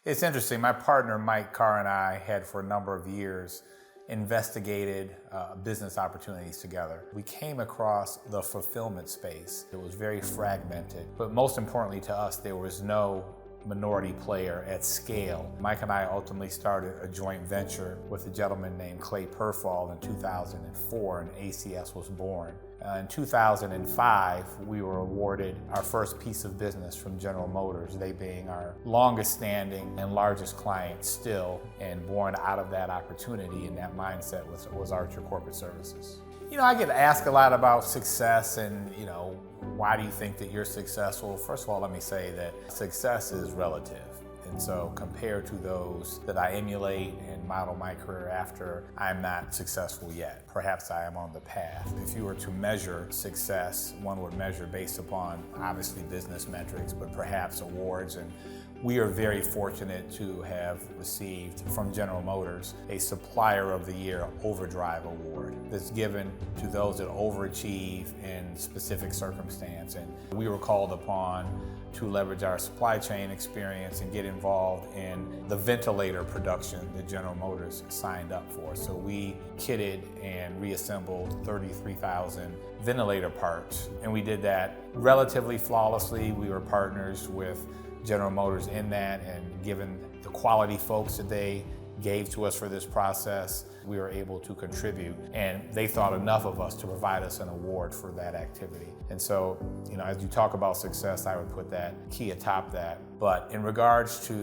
It's interesting. My partner, Mike Carr, and I had for a number of years investigated business opportunities together. We came across the fulfillment space. It was very fragmented, but most importantly to us, there was no minority player at scale. Mike and I ultimately started a joint venture with a gentleman named Clay Perfall in 2004, and ACS was born. In 2005, we were awarded our first piece of business from General Motors, they being our longest standing and largest client still, and born out of that opportunity and that mindset was Archer Corporate Services. I get asked a lot about success and, why do you think that you're successful? First of all, let me say that success is relative. And so compared to those that I emulate and model my career after, I'm not successful yet. Perhaps I am on the path. If you were to measure success, one would measure based upon obviously business metrics, but perhaps awards. And we are very fortunate to have received from General Motors a Supplier of the Year Overdrive Award that's given to those that overachieve in specific circumstance. And we were called upon to leverage our supply chain experience and get involved in the ventilator production that General Motors signed up for. So we kitted and reassembled 33,000 ventilator parts, and we did that relatively flawlessly. We were partners with General Motors in that, and given the quality folks that they gave to us for this process, we were able to contribute, and they thought enough of us to provide us an award for that activity. And so, as you talk about success, I would put that key atop that. But in regards to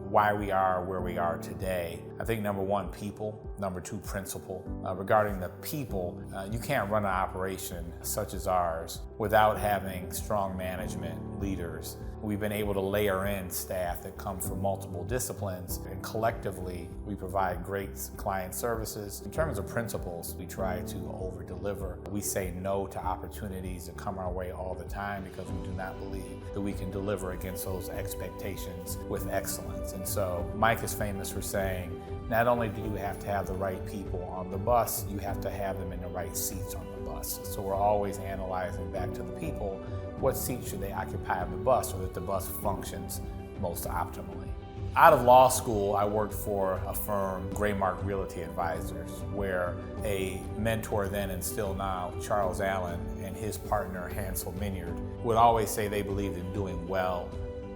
why we are where we are today, I think number one, people. Number two, principle. Regarding the people, you can't run an operation such as ours without having strong management, leaders. We've been able to layer in staff that come from multiple disciplines, and collectively we provide great client services. In terms of principles, we try to over-deliver. We say no to opportunities that come our way all the time because we do not believe that we can deliver against those expectations with excellence. And so Mike is famous for saying, not only do you have to have the right people on the bus, you have to have them in the right seats on the bus. So we're always analyzing back to the people, what seat should they occupy on the bus so that the bus functions most optimally. Out of law school, I worked for a firm, Graymark Realty Advisors, where a mentor then and still now, Charles Allen, and his partner, Hansel Minyard, would always say they believed in doing well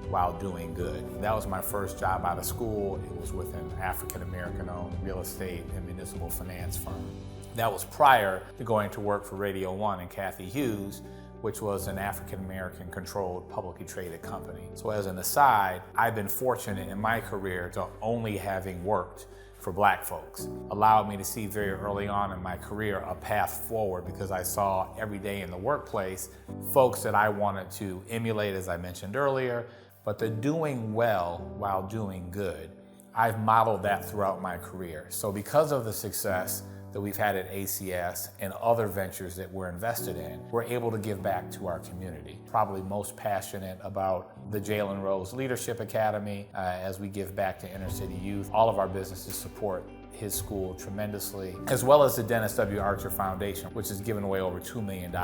while doing good. That was my first job out of school. It was with an African-American-owned real estate and municipal finance firm. That was prior to going to work for Radio One and Kathy Hughes, which was an African-American controlled publicly traded company. So as an aside, I've been fortunate in my career to only having worked for Black folks. Allowed me to see very early on in my career a path forward, because I saw every day in the workplace folks that I wanted to emulate, as I mentioned earlier, but the doing well while doing good. I've modeled that throughout my career. So because of the success that we've had at ACS and other ventures that we're invested in, we're able to give back to our community. Probably most passionate about the Jalen Rose Leadership Academy as we give back to inner city youth. All of our businesses support his school tremendously, as well as the Dennis W. Archer Foundation, which has given away over $2 million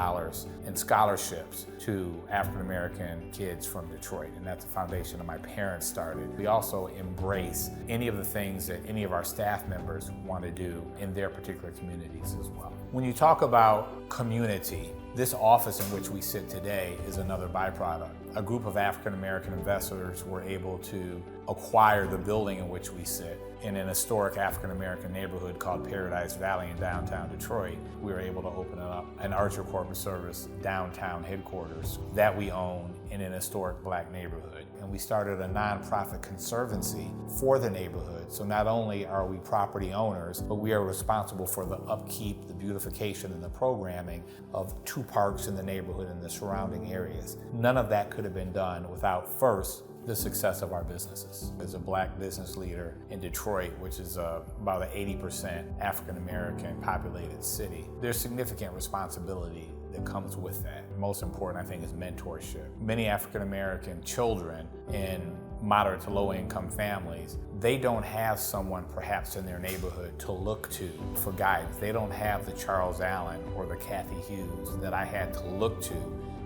in scholarships to African-American kids from Detroit, and that's a foundation that my parents started. We also embrace any of the things that any of our staff members want to do in their particular communities as well. When you talk about community, this office in which we sit today is another byproduct. A group of African-American investors were able to acquire the building in which we sit in an historic African-American neighborhood called Paradise Valley in downtown Detroit. We were able to open up an Archer Corporate Service downtown headquarters that we own in an historic Black neighborhood. And we started a nonprofit conservancy for the neighborhood. So not only are we property owners, but we are responsible for the upkeep, the beautification, and the programming of 2 parks in the neighborhood and the surrounding areas. None of that could have been done without first the success of our businesses. As a Black business leader in Detroit, which is about an 80% African-American populated city, there's significant responsibility that comes with that. Most important, I think, is mentorship. Many African-American children in moderate to low income families, they don't have someone perhaps in their neighborhood to look to for guidance. They don't have the Charles Allen or the Kathy Hughes that I had to look to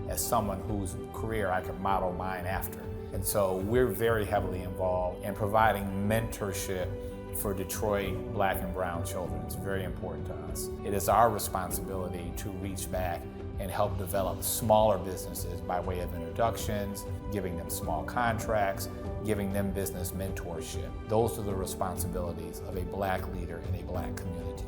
as someone whose career I could model mine after. And so we're very heavily involved in providing mentorship for Detroit Black and brown children. It's very important to us. It is our responsibility to reach back and help develop smaller businesses by way of introductions, giving them small contracts, giving them business mentorship. Those are the responsibilities of a Black leader in a Black community.